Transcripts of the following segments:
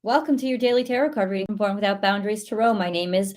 Welcome to your daily tarot card reading from Born Without Boundaries Tarot. My name is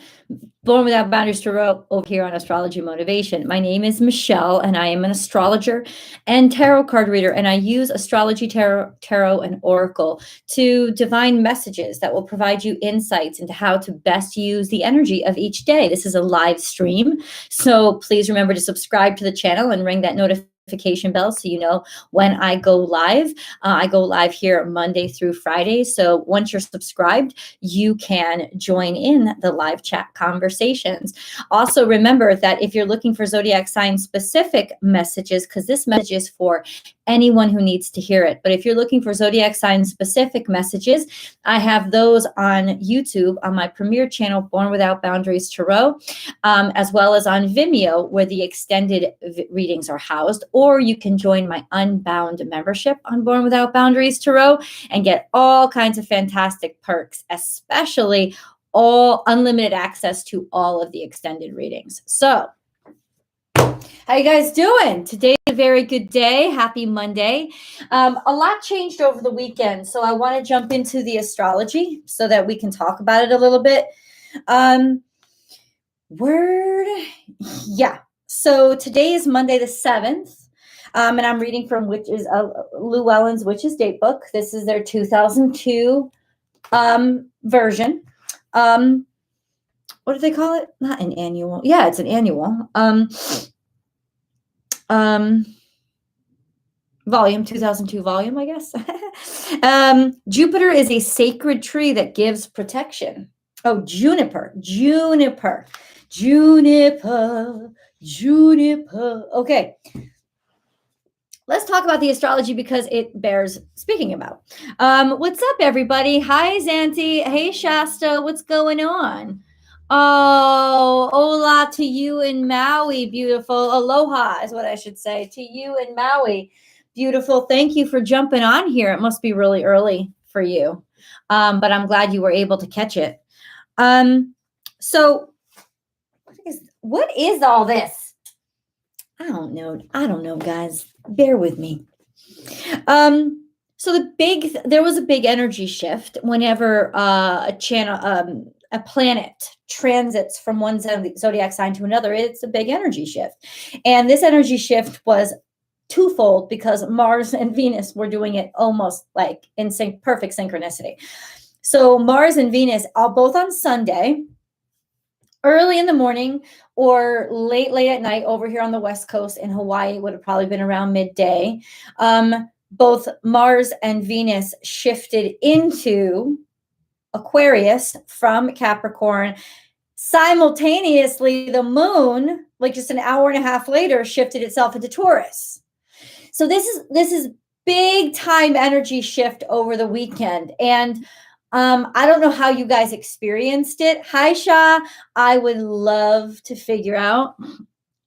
Born Without Boundaries Tarot over here on Astrology Motivation. My name is Michelle, and I am an astrologer and tarot card reader, and I use astrology, tarot, and oracle to divine messages that will provide you insights into how to best use the energy of each day. This is a live stream, so please remember to subscribe to the channel and ring that notification bell so you know when I go live. I go live here Monday through Friday. So once you're subscribed, you can join in the live chat conversations. Also, remember that if you're looking for zodiac sign specific messages, because this message is for anyone who needs to hear it, but if you're looking for zodiac sign specific messages, I have those on YouTube on my premier channel, Born Without Boundaries Tarot, as well as on Vimeo, where the extended readings are housed. Or you can join my Unbound membership on Born Without Boundaries Tarot and get all kinds of fantastic perks, especially all unlimited access to all of the extended readings. So, how you guys doing? Today's a very good day. Happy Monday. A lot changed over the weekend, so I want to jump into the astrology so that we can talk about it a little bit. So today is Monday the 7th. And I'm reading from Llewellyn's Witch's Datebook. This is their 2002 version. What do they call it? Not an annual. Yeah, it's an annual. Volume, 2002 volume, I guess. Jupiter is a sacred tree that gives protection. Oh, juniper. Okay. Let's talk about the astrology because it bears speaking about. What's up, everybody? Hi, Zanti. Hey, Shasta. What's going on? Oh, hola to you in Maui. Beautiful. Aloha is what I should say. To you in Maui. Beautiful. Thank you for jumping on here. It must be really early for you, but I'm glad you were able to catch it. So what is all this? I don't know, guys. Bear with me. So there was a big energy shift whenever a planet transits from one zodiac sign to another. It's a big energy shift. And this energy shift was twofold because Mars and Venus were doing it almost like in perfect synchronicity. So Mars and Venus are both on Sunday, early in the morning or late at night over here on the West Coast. In Hawaii, it would have probably been around midday. Both Mars and Venus shifted into Aquarius from Capricorn. Simultaneously, the moon, like just an hour and a half later, shifted itself into Taurus. So this is big time energy shift over the weekend. And I don't know how you guys experienced it. Hi, Shah. I would love to figure out.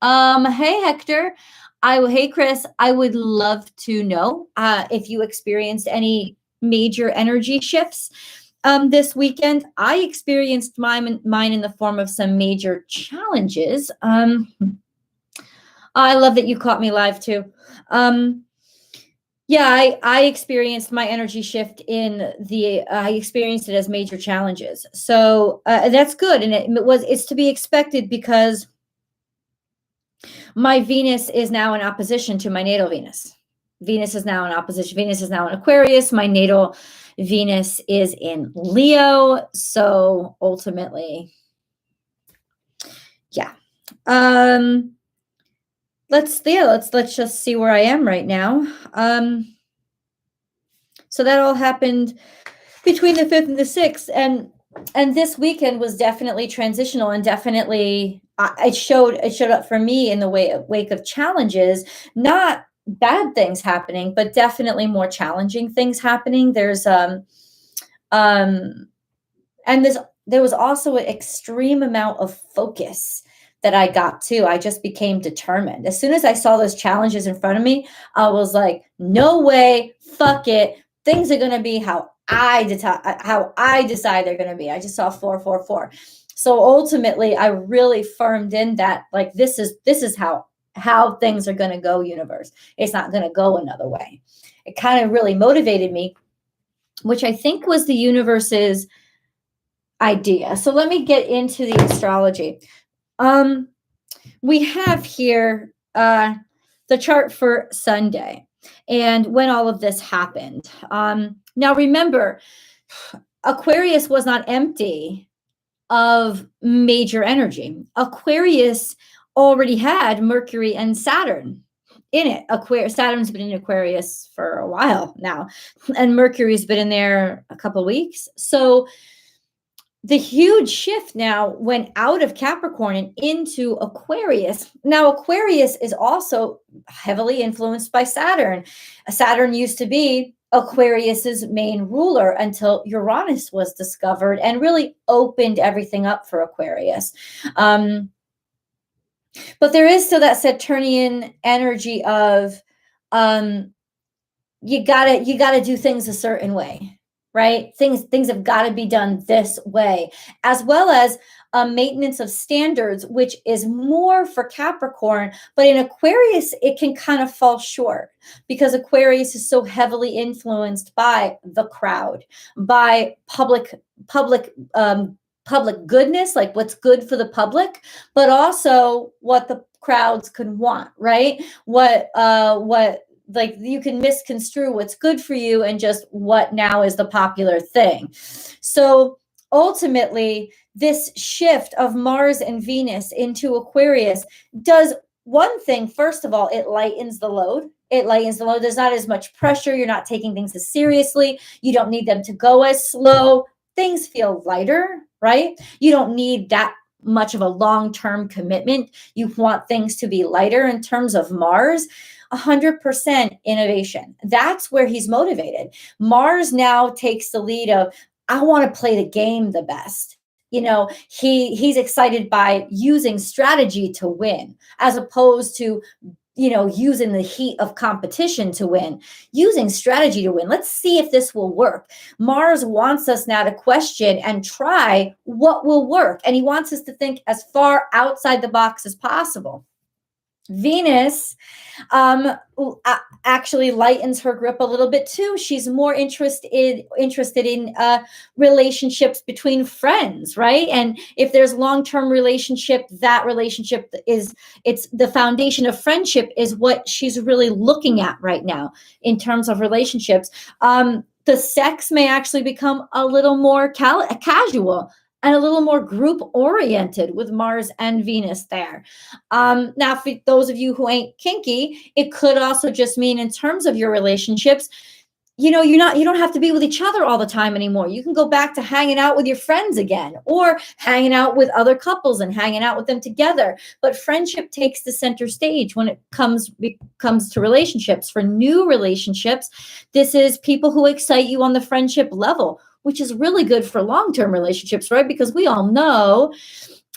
Hey, Hector. Hey, Chris. I would love to know if you experienced any major energy shifts this weekend. I experienced mine in the form of some major challenges. I love that you caught me live too. Yeah, I experienced my energy shift I experienced it as major challenges. So that's good. And it's to be expected because my Venus is now in opposition to my natal Venus. Venus is now in opposition. Venus is now in Aquarius. My natal Venus is in Leo. So ultimately, yeah. Let's just see where I am right now. So that all happened between the 5th and the 6th, and this weekend was definitely transitional, and definitely it showed up for me in the wake of challenges, not bad things happening, but definitely more challenging things happening. There was also an extreme amount of focus that I got too. I just became determined. As soon as I saw those challenges in front of me, I was like, no way, fuck it. Things are going to be how I decide they're going to be. I just saw 444. So ultimately, I really firmed in that, like, this is how things are going to go, universe. It's not going to go another way. It kind of really motivated me which I think was the universe's idea. So let me get into the astrology. We have here the chart for Sunday and when all of this happened. Now remember, Aquarius was not empty of major energy. Aquarius already had Mercury and Saturn in it. Saturn's been in Aquarius for a while now, and Mercury's been in there a couple of weeks. So the huge shift now went out of Capricorn and into Aquarius. Now, Aquarius is also heavily influenced by Saturn. Saturn used to be Aquarius's main ruler until Uranus was discovered and really opened everything up for Aquarius. But there is still that Saturnian energy of you gotta do things a certain way. Right? Things have got to be done this way, as well as a maintenance of standards, which is more for Capricorn. But in Aquarius, it can kind of fall short because Aquarius is so heavily influenced by the crowd, by public goodness, like what's good for the public, but also what the crowds could want, right? What like you can misconstrue what's good for you and just what now is the popular thing. So ultimately, this shift of Mars and Venus into Aquarius does one thing. First of all, it lightens the load. There's not as much pressure. You're not taking things as seriously. You don't need them to go as slow. Things feel lighter, right? You don't need that much of a long-term commitment. You want things to be lighter. In terms of Mars, 100% innovation. That's where he's motivated. Mars now takes the lead of, I want to play the game the best. He's excited by using strategy to win, as opposed to using the heat of competition to win, using strategy to win. Let's see if this will work. Mars wants us now to question and try what will work. And he wants us to think as far outside the box as possible. Venus actually lightens her grip a little bit too. She's more interested in relationships between friends, right? And if there's long-term relationship, that relationship it's the foundation of friendship is what she's really looking at right now in terms of relationships. The sex may actually become a little more casual and a little more group-oriented with Mars and Venus there. Now, for those of you who ain't kinky, it could also just mean in terms of your relationships, you don't have to be with each other all the time anymore. You can go back to hanging out with your friends again, or hanging out with other couples and hanging out with them together. But friendship takes the center stage when it comes to relationships. For new relationships, this is people who excite you on the friendship level, which is really good for long-term relationships, right? Because we all know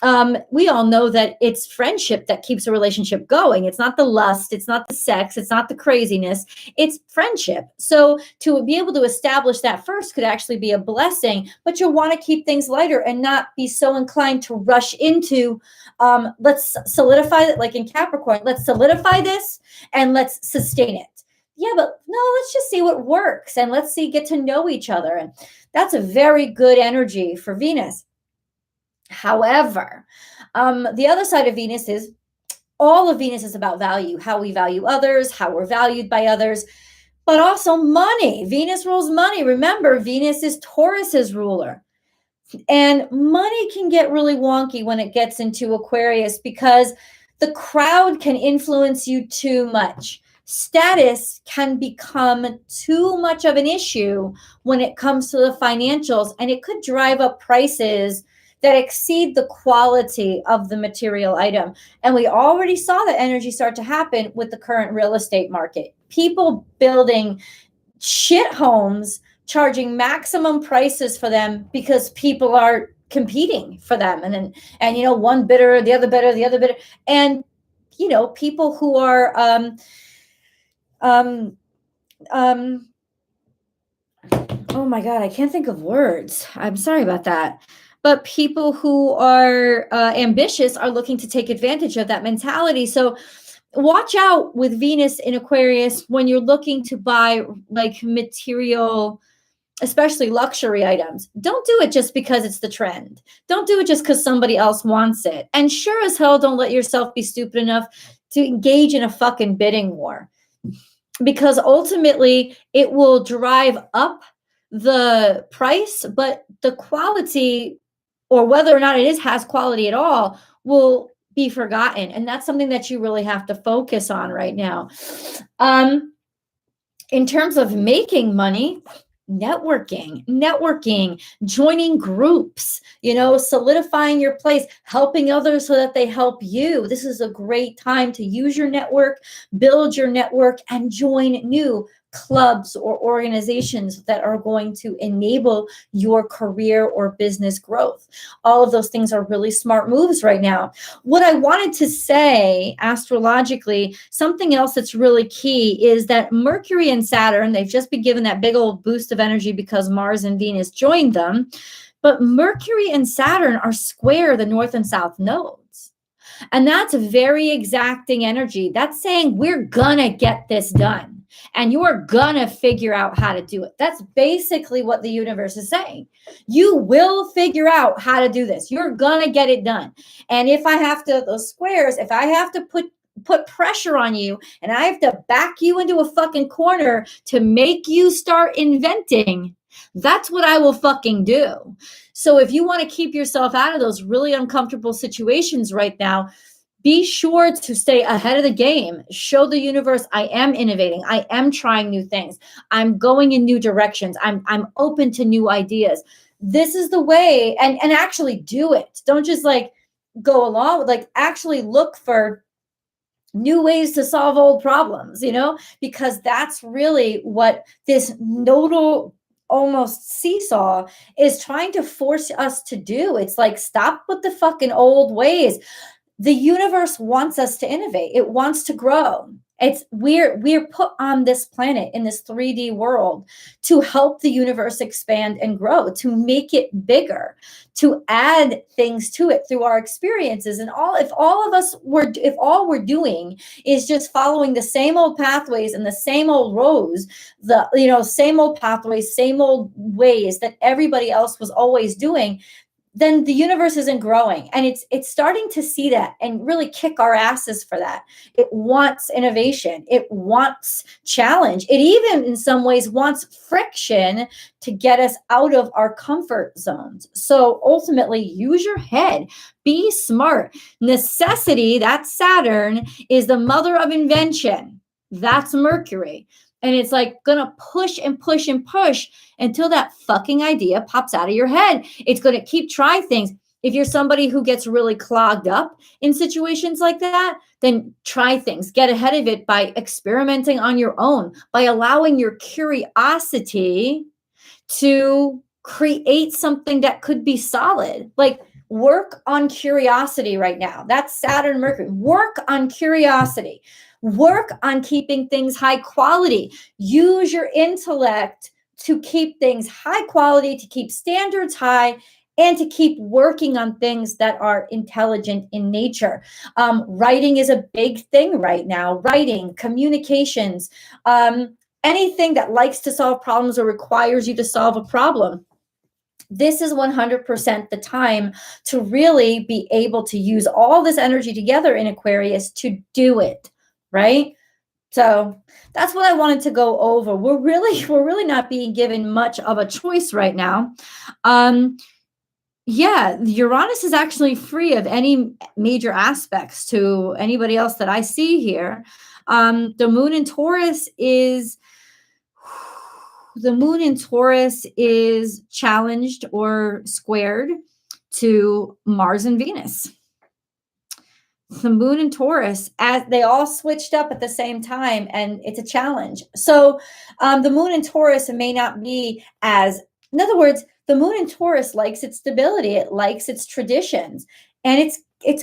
that it's friendship that keeps a relationship going. It's not the lust, it's not the sex, it's not the craziness, it's friendship. So to be able to establish that first could actually be a blessing, but you'll want to keep things lighter and not be so inclined to rush into, let's solidify it, like in Capricorn, let's solidify this and let's sustain it. Yeah, but no, let's just see what works and let's get to know each other. And that's a very good energy for Venus. However, the other side of Venus is all of Venus is about value, how we value others, how we're valued by others, but also money. Venus rules money. Remember, Venus is Taurus's ruler. And money can get really wonky when it gets into Aquarius because the crowd can influence you too much. Status can become too much of an issue when it comes to the financials, and it could drive up prices that exceed the quality of the material item. And we already saw that energy start to happen with the current real estate market. People building shit homes, charging maximum prices for them because people are competing for them. And one bidder, the other bidder. And, people who are, oh my God, I can't think of words. I'm sorry about that. But people who are ambitious are looking to take advantage of that mentality. So watch out with Venus in Aquarius when you're looking to buy like material especially luxury items, don't do it just because it's the trend. Don't do it just because somebody else wants it. And sure as hell, don't let yourself be stupid enough to engage in a fucking bidding war, because ultimately it will drive up the price, but the quality, or whether or not has quality at all, will be forgotten. And that's something that you really have to focus on right now. In terms of making money, networking, joining groups, solidifying your place, helping others so that they help you. This is a great time to use your network, build your network, and join new clubs or organizations that are going to enable your career or business growth. All of those things are really smart moves right now. What I wanted to say astrologically, something else that's really key is that Mercury and Saturn, they've just been given that big old boost of energy because Mars and Venus joined them. But Mercury and Saturn are square the north and south nodes. And that's very exacting energy. That's saying we're gonna get this done. And you are gonna figure out how to do it. That's basically what the universe is saying. You will figure out how to do this. You're gonna get it done. And if I have to, those squares, if I have to put pressure on you and I have to back you into a fucking corner to make you start inventing, that's what I will fucking do. So if you want to keep yourself out of those really uncomfortable situations right now, be sure to stay ahead of the game. Show the universe I am innovating. I am trying new things. I'm going in new directions. I'm open to new ideas. This is the way, and actually do it. Don't just like go along with, like, actually look for new ways to solve old problems, because that's really what this nodal almost seesaw is trying to force us to do. It's like, stop with the fucking old ways. The universe wants us to innovate. It wants to grow. We're put on this planet in this 3D world to help the universe expand and grow, to make it bigger, to add things to it through our experiences. And if all we're doing is just following the same old pathways and the same old roads, same old pathways, same old ways that everybody else was always doing, then the universe isn't growing. And it's starting to see that and really kick our asses for that. It wants innovation. It wants challenge. It even in some ways wants friction to get us out of our comfort zones. So ultimately, use your head. Be smart. Necessity, that's Saturn, is the mother of invention. That's Mercury. And it's like gonna push and push and push until that fucking idea pops out of your head. It's gonna keep trying things. If you're somebody who gets really clogged up in situations like that, then try things. Get ahead of it by experimenting on your own, by allowing your curiosity to create something that could be solid. Like, work on curiosity right now. That's Saturn, Mercury. Work on curiosity. Work on keeping things high quality. Use your intellect to keep things high quality, to keep standards high, and to keep working on things that are intelligent in nature. Writing is a big thing right now. Writing, communications, anything that likes to solve problems or requires you to solve a problem. This is 100% the time to really be able to use all this energy together in Aquarius to do it. Right? So that's what I wanted to go over. We're really not being given much of a choice right now. Uranus is actually free of any major aspects to anybody else that I see here. The moon in Taurus is challenged or squared to Mars and Venus. The moon and Taurus, as they all switched up at the same time, and it's a challenge. So the moon in Taurus may not be in other words, the moon in Taurus likes its stability. It likes its traditions. And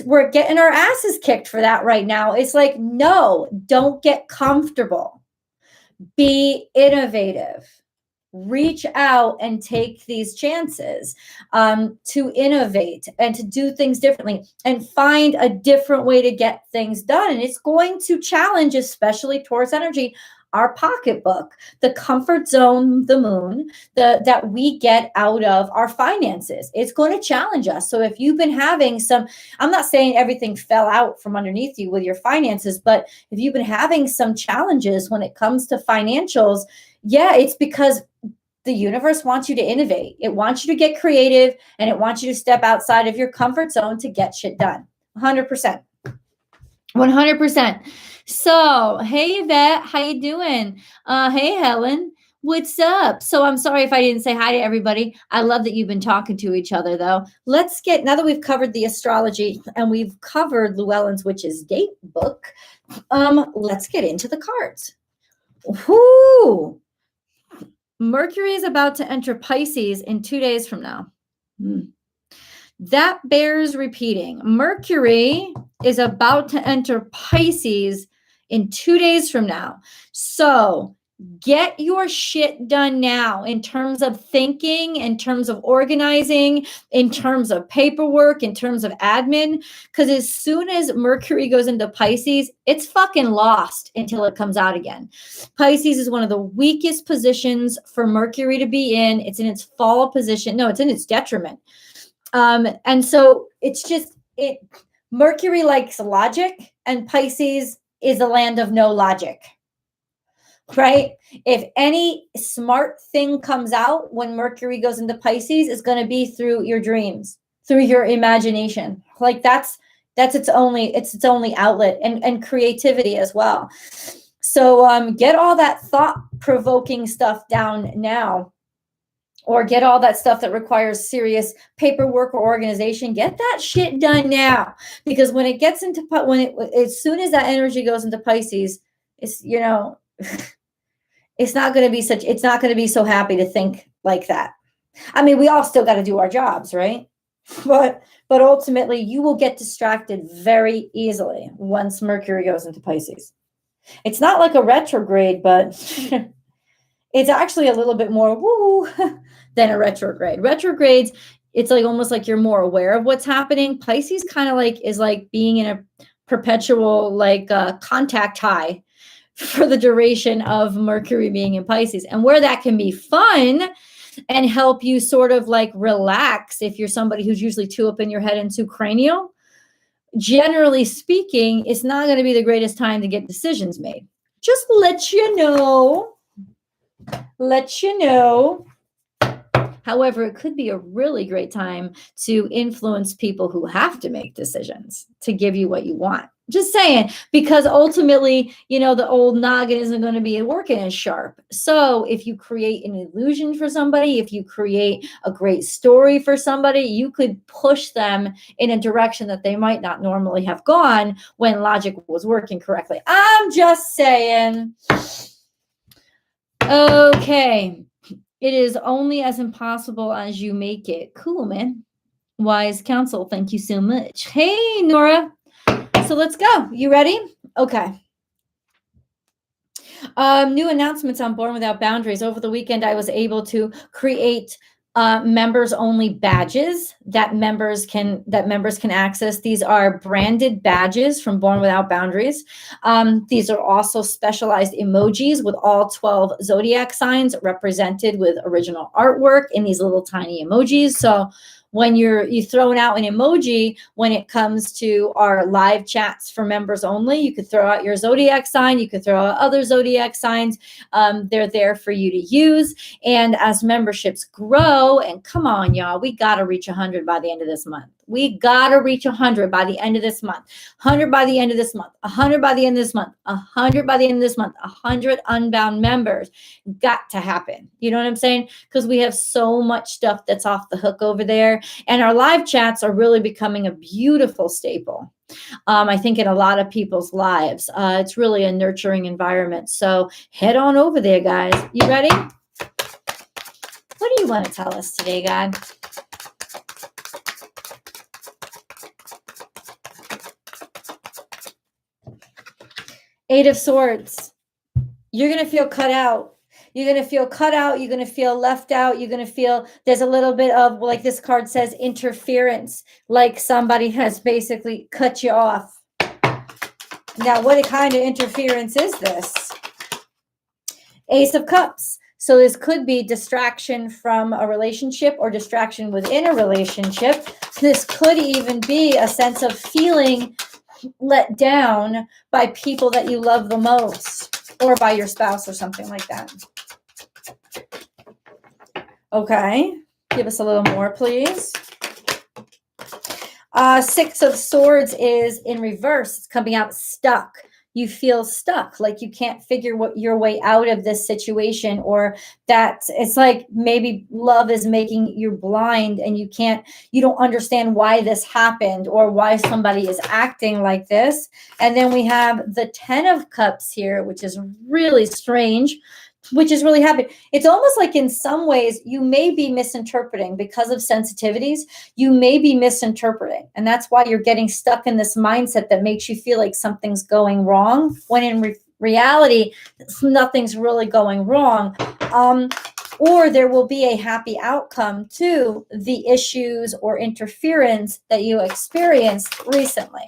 we're getting our asses kicked for that right now. It's like, no, don't get comfortable. Be innovative. Reach out and take these chances to innovate and to do things differently and find a different way to get things done. And it's going to challenge, especially Taurus energy, our pocketbook, the comfort zone, the moon, that we get out of our finances. It's going to challenge us. So if you've been having some, I'm not saying everything fell out from underneath you with your finances, but if you've been having some challenges when it comes to financials, yeah, it's because the universe wants you to innovate. It wants you to get creative, and it wants you to step outside of your comfort zone to get shit done. 100%. 100%. So, hey Yvette, how you doing? Hey Helen, what's up? So I'm sorry if I didn't say hi to everybody. I love that you've been talking to each other though. Let's get, now that we've covered the astrology and we've covered Llewellyn's Witch's Date book, let's get into the cards. Whoo! Mercury is about to enter Pisces in 2 days from now. That bears repeating. Mercury is about to enter Pisces in 2 days from now. So get your shit done now in terms of thinking, in terms of organizing, in terms of paperwork, in terms of admin. Because as soon as Mercury goes into Pisces, it's fucking lost until it comes out again. Pisces is one of the weakest positions for Mercury to be in. It's in its fall position. No, it's in its detriment. And so it's just, Mercury likes logic, and Pisces is a land of no logic, right? If any smart thing comes out when Mercury goes into Pisces, it's going to be through your dreams, through your imagination. Like that's its only outlet, and creativity as well. So, get all that thought-provoking stuff down now. Or get all that stuff that requires serious paperwork or organization. Get that shit done now, because when it gets into as soon as that energy goes into Pisces, it's it's not going to be so happy to think like that. I mean, we all still got to do our jobs, right? But ultimately, you will get distracted very easily once Mercury goes into Pisces. It's not like a retrograde, but it's actually a little bit more woo than a retrograde. Retrogrades, it's like almost like you're more aware of what's happening. Pisces kind of like is like being in a perpetual contact high for the duration of Mercury being in Pisces. And where that can be fun and help you sort of like relax if you're somebody who's usually too up in your head and too cranial, generally speaking, it's not going to be the greatest time to get decisions made. Just let you know. However, it could be a really great time to influence people who have to make decisions to give you what you want. Just saying, because ultimately, the old noggin isn't going to be working as sharp. So if you create an illusion for somebody, if you create a great story for somebody, you could push them in a direction that they might not normally have gone when logic was working correctly. I'm just saying. Okay. It is only as impossible as you make it. Cool, man. Wise counsel. Thank you so much. Hey, Nora. So let's go. You ready? Okay. New announcements on Born Without Boundaries. Over the weekend, I was able to create members only badges that members can access. These are branded badges from Born Without Boundaries. These are also specialized emojis with all 12 zodiac signs represented with original artwork in these little tiny emojis. So when you're throwing out an emoji, when it comes to our live chats for members only, you could throw out your zodiac sign. You could throw out other zodiac signs. They're there for you to use. And as memberships grow, and come on, y'all, we got to reach 100 by the end of this month. We got to reach 100 by the end of this month, 100 by the end of this month, 100 by the end of this month, 100 by the end of this month, 100 unbound members. Got to happen. You know what I'm saying? Because we have so much stuff that's off the hook over there. And our live chats are really becoming a beautiful staple. I think in a lot of people's lives, it's really a nurturing environment. So head on over there, guys. You ready? What do you want to tell us today, God? Eight of Swords. You're going to feel cut out. You're going to feel cut out. You're going to feel left out. You're going to feel there's a little bit of, like this card says, interference, like somebody has basically cut you off. Now, what kind of interference is this? Ace of Cups. So this could be distraction from a relationship or distraction within a relationship. This could even be a sense of feeling let down by people that you love the most, or by your spouse or something like that. Okay, give us a little more, please. Six of Swords is in reverse. It's coming out stuck. You feel stuck, like you can't figure your way out of this situation, or that it's like maybe love is making you blind and you don't understand why this happened or why somebody is acting like this. And then we have the 10 of Cups here, which is really strange, which is really happy. It's almost like in some ways you may be misinterpreting because of sensitivities. You may be misinterpreting. And that's why you're getting stuck in this mindset that makes you feel like something's going wrong, when in reality, nothing's really going wrong. Or there will be a happy outcome to the issues or interference that you experienced recently.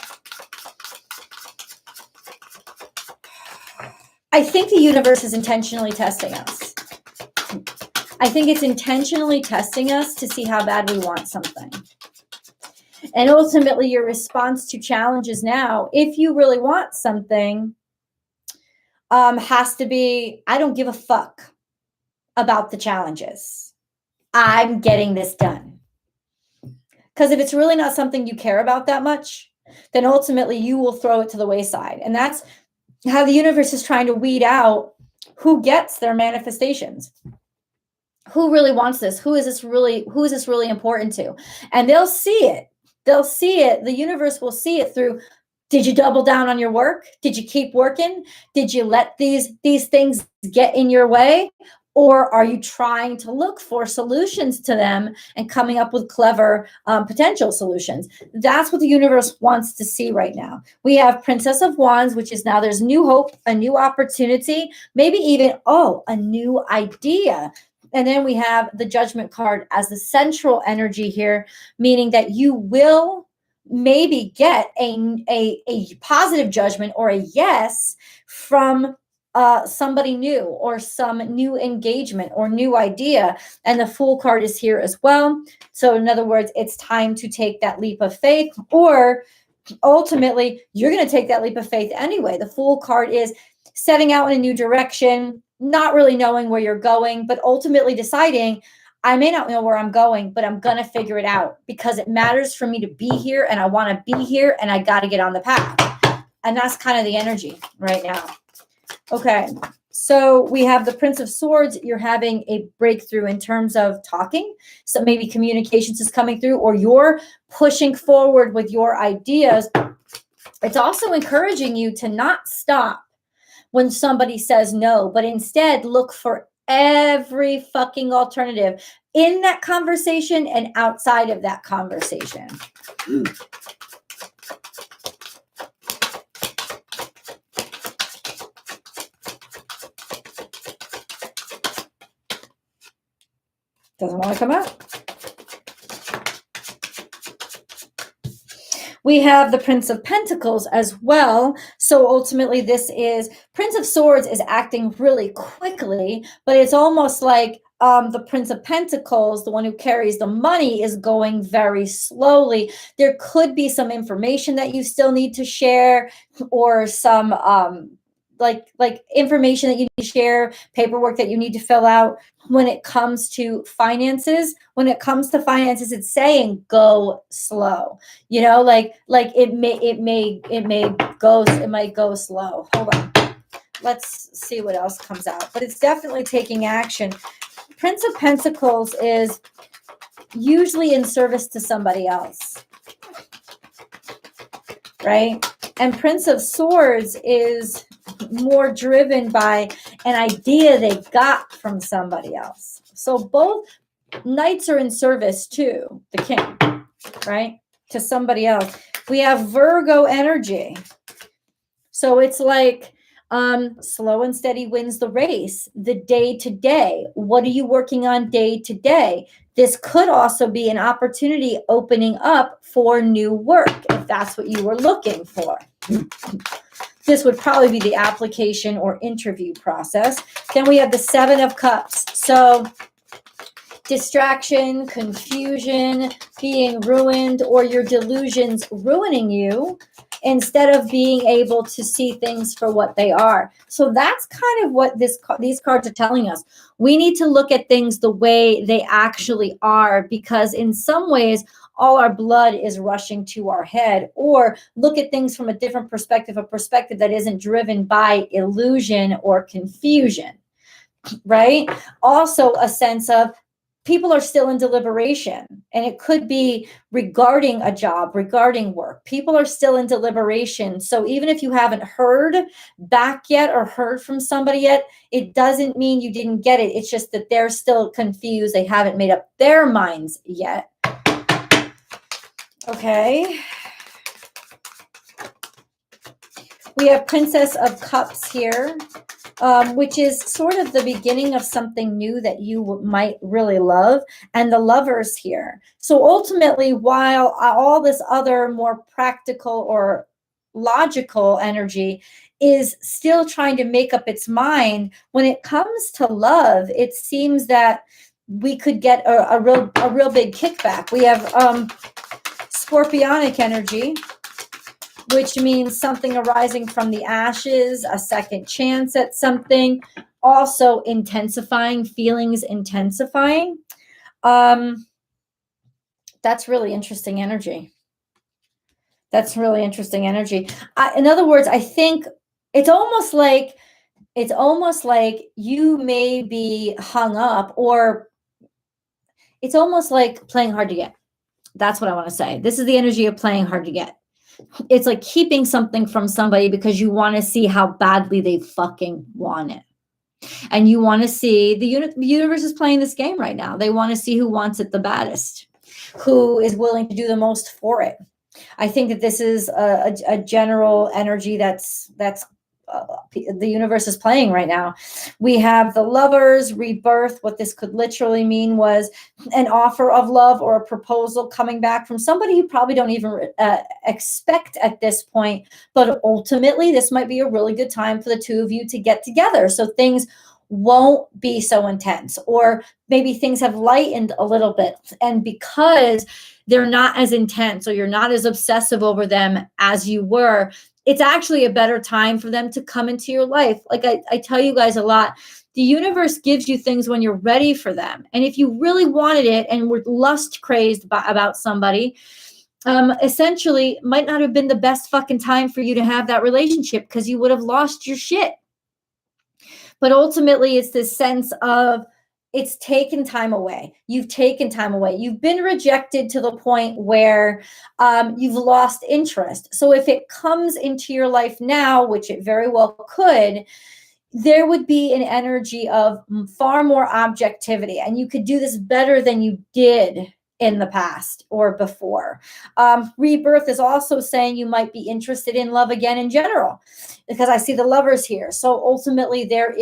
I think the universe is intentionally testing us. I think it's intentionally testing us to see how bad we want something. And ultimately, your response to challenges now, if you really want something, has to be, I don't give a fuck about the challenges. I'm getting this done. Because if it's really not something you care about that much, then ultimately you will throw it to the wayside. And that's how the universe is trying to weed out who gets their manifestations. Who really wants this? Who is this really important to? And they'll see it. They'll see it. The universe will see it through, did you double down on your work? Did you keep working? Did you let these things get in your way? Or are you trying to look for solutions to them and coming up with clever potential solutions? That's what the universe wants to see right now. We have Princess of Wands, which is now there's new hope, a new opportunity, maybe even, a new idea. And then we have the Judgment card as the central energy here, meaning that you will maybe get a positive judgment or a yes from somebody new, or some new engagement or new idea. And the Fool card is here as well. So in other words, it's time to take that leap of faith, or ultimately you're going to take that leap of faith anyway. The Fool card is setting out in a new direction, not really knowing where you're going, but ultimately deciding, I may not know where I'm going, but I'm going to figure it out because it matters for me to be here, and I want to be here, and I got to get on the path. And that's kind of the energy right now. Okay, so we have the Prince of Swords. You're having a breakthrough in terms of talking. So maybe communications is coming through, or you're pushing forward with your ideas. It's also encouraging you to not stop when somebody says no, but instead look for every fucking alternative in that conversation and outside of that conversation. Doesn't want to come out. We have the Prince of Pentacles as well. So ultimately this is, Prince of Swords is acting really quickly, but it's almost like the Prince of Pentacles, the one who carries the money, is going very slowly. There could be some information that you still need to share, or some like information that you need to share, paperwork that you need to fill out. When it comes to finances, it's saying go slow. You know, like it might go slow. Hold on. Let's see what else comes out. But it's definitely taking action. Prince of Pentacles is usually in service to somebody else, right? And Prince of Swords is more driven by an idea they got from somebody else. So both knights are in service to the king, right? To somebody else. We have Virgo energy. So it's like slow and steady wins the race. The day to day. What are you working on day to day? This could also be an opportunity opening up for new work, if that's what you were looking for. this would probably be the application or interview process. Then we have the Seven of Cups. So distraction, confusion, being ruined, or your delusions ruining you instead of being able to see things for what they are. So that's kind of what these cards are telling us. We need to look at things the way they actually are, because in some ways, all our blood is rushing to our head, or look at things from a different perspective, a perspective that isn't driven by illusion or confusion, right? Also a sense of people are still in deliberation, and it could be regarding a job, regarding work. People are still in deliberation. So even if you haven't heard back yet or heard from somebody yet, it doesn't mean you didn't get it. It's just that they're still confused. They haven't made up their minds yet. Okay. We have Princess of Cups here, which is sort of the beginning of something new that you might really love, and the Lovers here. So ultimately, while all this other more practical or logical energy is still trying to make up its mind, when it comes to love, it seems that we could get a real big kickback. We have Scorpionic energy, which means something arising from the ashes, a second chance at something, also intensifying, feelings intensifying. That's really interesting energy. That's really interesting energy. In other words, I think it's almost like you may be hung up, or it's almost like playing hard to get. That's what I want to say. This is the energy of playing hard to get. It's like keeping something from somebody because you want to see how badly they fucking want it. And you want to see the universe is playing this game right now. They want to see who wants it the baddest, who is willing to do the most for it. I think that this is a general energy that's the universe is playing right now. We have the Lovers, rebirth. What this could literally mean was an offer of love or a proposal coming back from somebody you probably don't even expect at this point. But ultimately, this might be a really good time for the two of you to get together. So things won't be so intense, or maybe things have lightened a little bit. And because they're not as intense, or you're not as obsessive over them as you were, it's actually a better time for them to come into your life. Like I tell you guys a lot, the universe gives you things when you're ready for them. And if you really wanted it and were lust crazed about somebody, essentially might not have been the best fucking time for you to have that relationship, because you would have lost your shit. But ultimately, it's this sense of it's taken time away. You've taken time away. You've been rejected to the point where you've lost interest. So if it comes into your life now, which it very well could, there would be an energy of far more objectivity, and you could do this better than you did in the past or before. Rebirth is also saying you might be interested in love again in general, because I see the Lovers here. So ultimately, there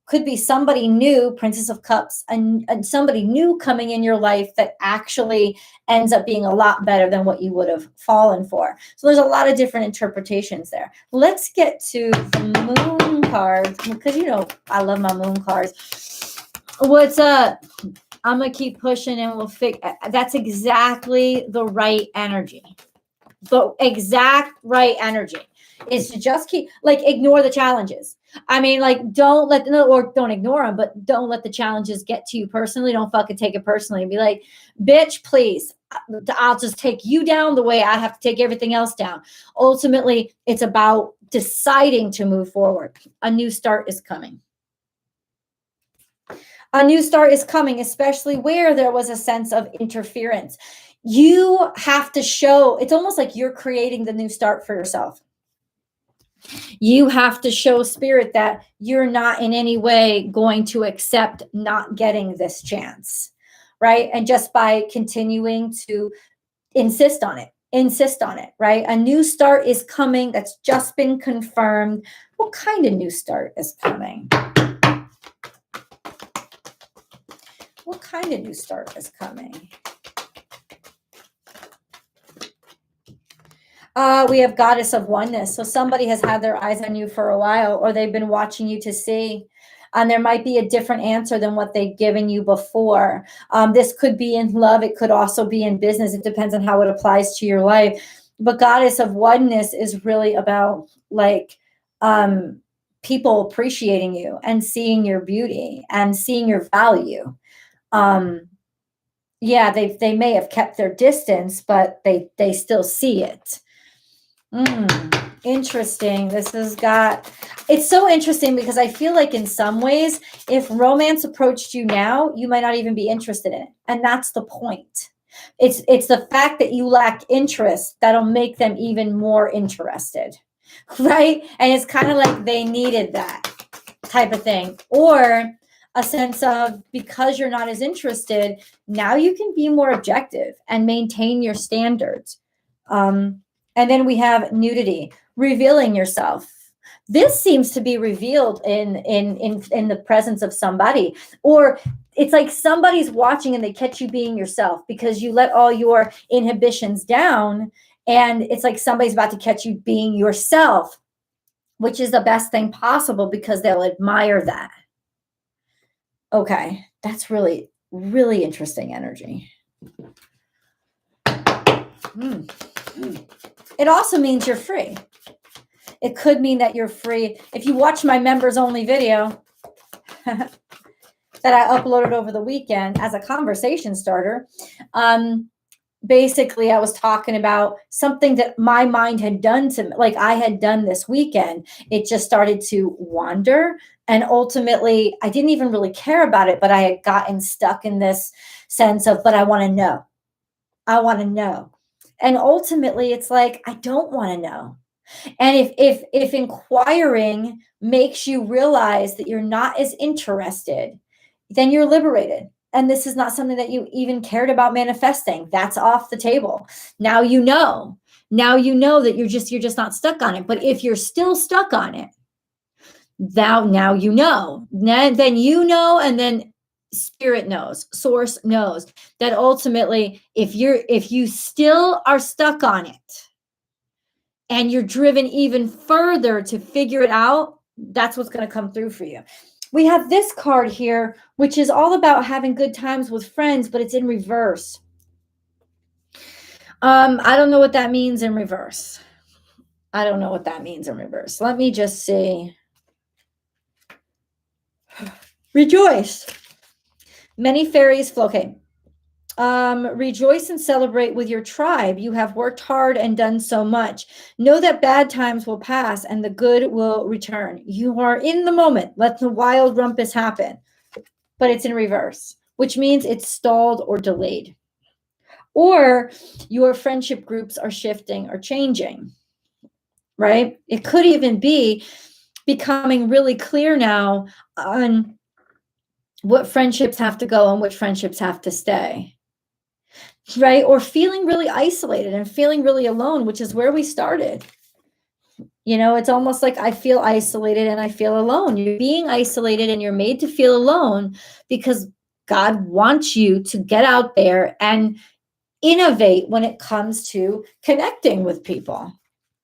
could be somebody new, Princess of Cups, and somebody new coming in your life that actually ends up being a lot better than what you would have fallen for. So there's a lot of different interpretations there. Let's get to the Moon cards, because I love my Moon cards. What's up? I'm going to keep pushing, and we'll figure. That's exactly the right energy. The exact right energy is to just keep, ignore the challenges. I mean, don't ignore them, but don't let the challenges get to you personally. Don't fucking take it personally. Be like, bitch, please, I'll just take you down the way I have to take everything else down. Ultimately, it's about deciding to move forward. A new start is coming. A new start is coming, especially where there was a sense of interference. You have to show, it's almost like you're creating the new start for yourself. You have to show spirit that you're not in any way going to accept not getting this chance, right? And just by continuing to insist on it, right? A new start is coming. That's just been confirmed. What kind of new start is coming? What kind of new start is coming? We have goddess of oneness. So somebody has had their eyes on you for a while, or they've been watching you to see. And there might be a different answer than what they've given you before. This could be in love. It could also be in business. It depends on how it applies to your life. But goddess of oneness is really about like people appreciating you and seeing your beauty and seeing your value. Yeah, they may have kept their distance, but they still see it. Interesting. It's so interesting because I feel like in some ways, if romance approached you now, you might not even be interested in it. And that's the point. It's the fact that you lack interest that'll make them even more interested. Right? And it's kind of like they needed that type of thing. Or a sense of, because you're not as interested, now you can be more objective and maintain your standards. And then we have nudity, revealing yourself. This seems to be revealed in the presence of somebody, or it's like somebody's watching and they catch you being yourself because you let all your inhibitions down, and it's like somebody's about to catch you being yourself, which is the best thing possible because they'll admire that. Okay, that's really, really interesting energy. It also means you're free. It could mean that you're free. If you watch my members only video that I uploaded over the weekend as a conversation starter, basically I was talking about something that my mind had done to, like I had done this weekend. It just started to wander. And ultimately, I didn't even really care about it, but I had gotten stuck in this sense of, but I want to know. I want to know. And ultimately, it's like, I don't want to know. And if inquiring makes you realize that you're not as interested, then you're liberated. And this is not something that you even cared about manifesting. That's off the table. Now you know. Now you know that you're just not stuck on it. But if you're still stuck on it, now you know. Then you know, and then spirit knows, source knows that ultimately if you still are stuck on it and you're driven even further to figure it out, that's what's going to come through for you. We have this card here, which is all about having good times with friends, but it's in reverse. I don't know what that means in reverse. Let me just see. Rejoice. Many fairies flow. Okay. Rejoice and celebrate with your tribe. You have worked hard and done so much. Know that bad times will pass and the good will return. You are in the moment. Let the wild rumpus happen. But it's in reverse, which means it's stalled or delayed. Or your friendship groups are shifting or changing, right? It could even be becoming really clear now on what friendships have to go and which friendships have to stay. Right? Or feeling really isolated and feeling really alone, which is where we started. You know, it's almost like I feel isolated and I feel alone. You're being isolated and you're made to feel alone because God wants you to get out there and innovate when it comes to connecting with people,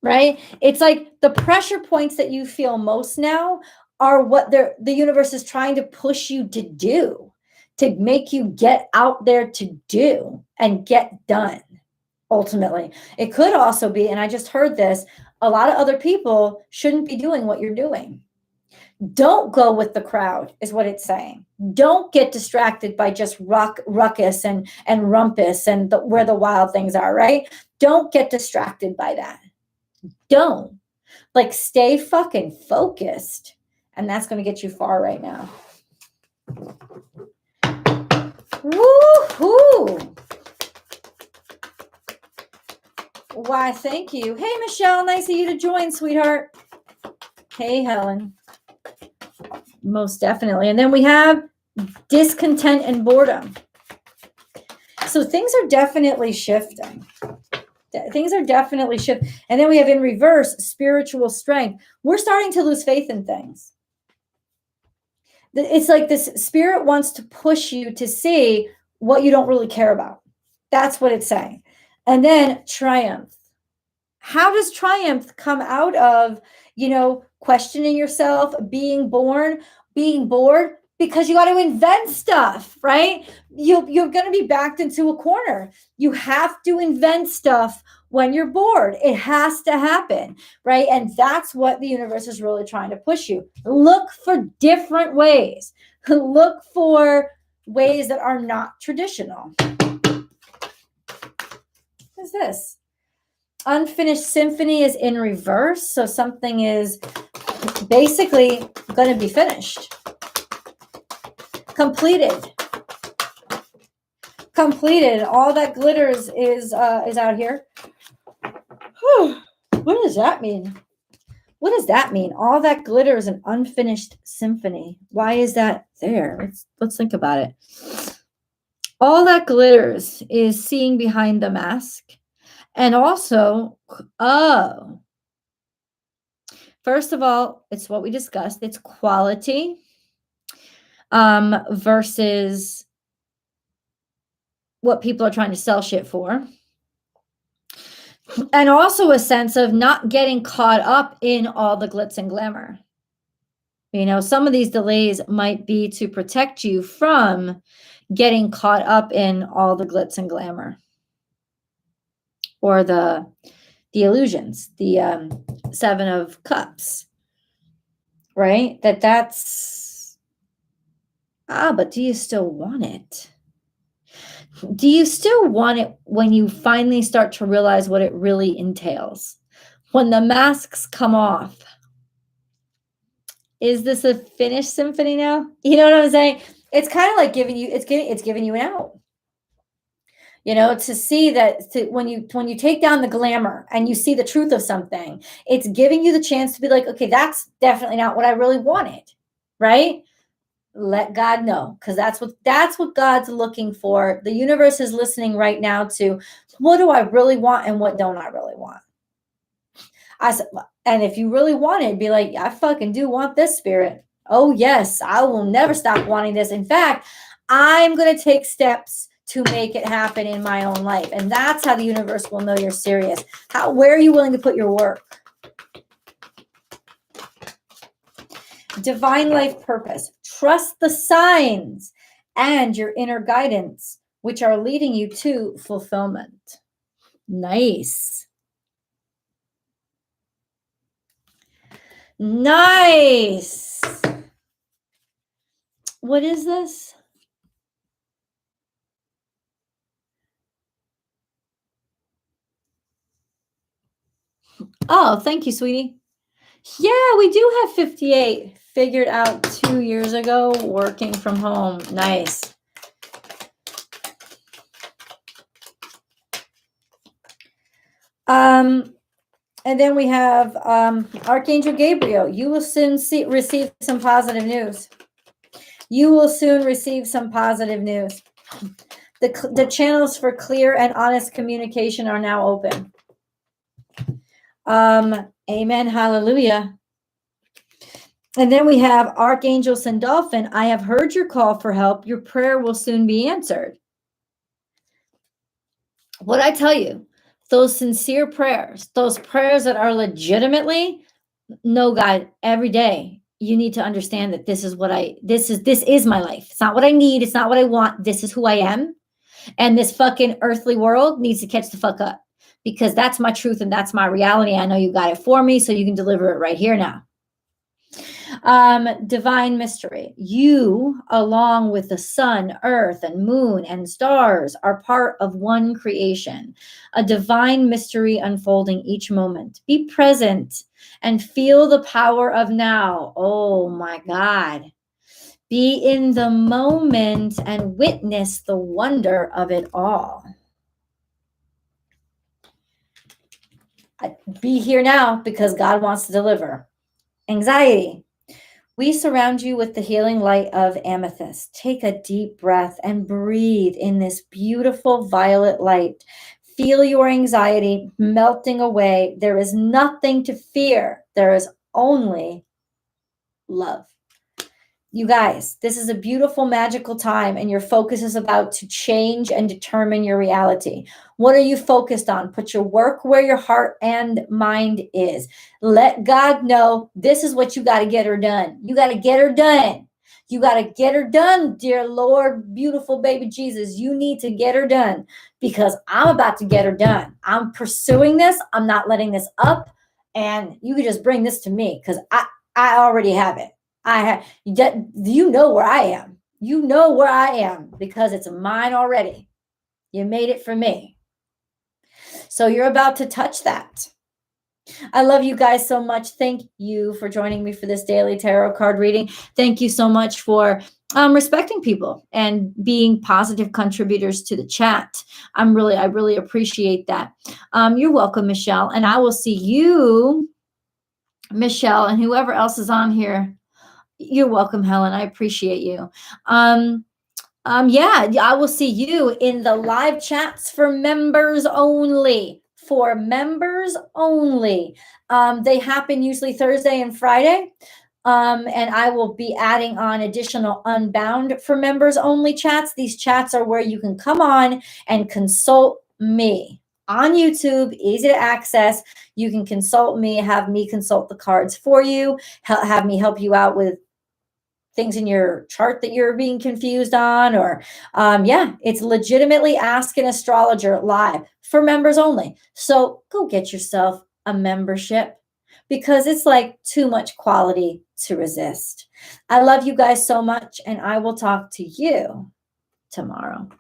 right? It's like the pressure points that you feel most now are what the universe is trying to push you to do, to make you get out there to do and get done. Ultimately, it could also be, and I just heard this, a lot of other people shouldn't be doing what you're doing. Don't go with the crowd is what it's saying. Don't get distracted by just ruckus and rumpus and where the wild things are, right? Don't get distracted by that. Don't. Like, stay fucking focused. And that's going to get you far right now. Woohoo! Why, thank you. Hey, Michelle, nice of you to join, sweetheart. Hey, Helen. Most definitely. And then we have discontent and boredom. So things are definitely shifting. Things are definitely shifting. And then we have in reverse, spiritual strength. We're starting to lose faith in things. It's like this spirit wants to push you to see what you don't really care about. That's what it's saying. And then triumph. How does triumph come out of, questioning yourself, being bored? Because you got to invent stuff, right? You're going to be backed into a corner. You have to invent stuff when you're bored. It has to happen, right? And that's what the universe is really trying to push you. Look for different ways. Look for ways that are not traditional. What is this? Unfinished symphony is in reverse. So something is basically going to be finished. Completed. All that glitters is out here. Whew. What does that mean? All that glitter is an unfinished symphony. Why is that there? Let's think about it. All that glitters is seeing behind the mask. And also, first of all, it's what we discussed. It's quality versus what people are trying to sell shit for. And also a sense of not getting caught up in all the glitz and glamour. Some of these delays might be to protect you from getting caught up in all the glitz and glamour. Or the illusions, the 7 of Cups, right? That's, but do you still want it? Do you still want it when you finally start to realize what it really entails? When the masks come off, is this a finished symphony now? You know what I'm saying? It's kind of like giving you an out. To see that when you take down the glamour and you see the truth of something, it's giving you the chance to be like, okay, that's definitely not what I really wanted, right? Let God know, because that's what God's looking for. The universe is listening right now to, what do I really want and what don't I really want? And if you really want it, be like, I fucking do want this, spirit. Oh yes, I will never stop wanting this. In fact, I'm going to take steps to make it happen in my own life. And that's how the universe will know you're serious. Where are you willing to put your work? Divine life purpose. Trust the signs and your inner guidance, which are leading you to fulfillment. Nice. What is this? Oh, thank you, sweetie. Yeah, we do have 58 figured out 2 years ago, working from home. Nice. And then we have Archangel Gabriel. You will soon receive some positive news. The channels for clear and honest communication are now open. Amen. Hallelujah. And then we have Archangel Sandalphon. I have heard your call for help. Your prayer will soon be answered. What I tell you, those sincere prayers, those prayers that are legitimately, no, God, every day you need to understand that this is my life. It's not what I need. It's not what I want. This is who I am. And this fucking earthly world needs to catch the fuck up, because that's my truth and that's my reality. I know you got it for me, so you can deliver it right here now. Divine mystery. You, along with the sun, earth, and moon, and stars, are part of one creation, a divine mystery unfolding each moment. Be present and feel the power of now. Oh my God. Be in the moment and witness the wonder of it all. Be here now, because God wants to deliver. Anxiety. We surround you with the healing light of amethyst. Take a deep breath and breathe in this beautiful violet light. Feel your anxiety melting away. There is nothing to fear. There is only love. You guys, this is a beautiful, magical time, and your focus is about to change and determine your reality. What are you focused on? Put your work where your heart and mind is. Let God know this is what you got to get her done. You got to get her done. You got to get her done, dear Lord, beautiful baby Jesus. You need to get her done because I'm about to get her done. I'm pursuing this. I'm not letting this up. And you can just bring this to me because I already have it. You know where I am. You know where I am because it's mine already. You made it for me. So you're about to touch that. I love you guys so much. Thank you for joining me for this daily tarot card reading. Thank you so much for respecting people and being positive contributors to the chat. I really appreciate that. You're welcome, Michelle. And I will see you, Michelle, and whoever else is on here. You're welcome, Helen. I appreciate you. Yeah, I will see you in the live chats for members only. For members only. They happen usually Thursday and Friday. And I will be adding on additional Unbound for members only chats. These chats are where you can come on and consult me on YouTube, easy to access. You can consult me, have me consult the cards for you, have me help you out with things in your chart that you're being confused on, or yeah, it's legitimately Ask an Astrologer live for members only. So go get yourself a membership because it's like too much quality to resist. I love you guys so much, and I will talk to you tomorrow.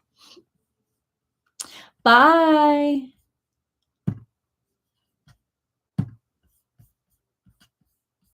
Bye.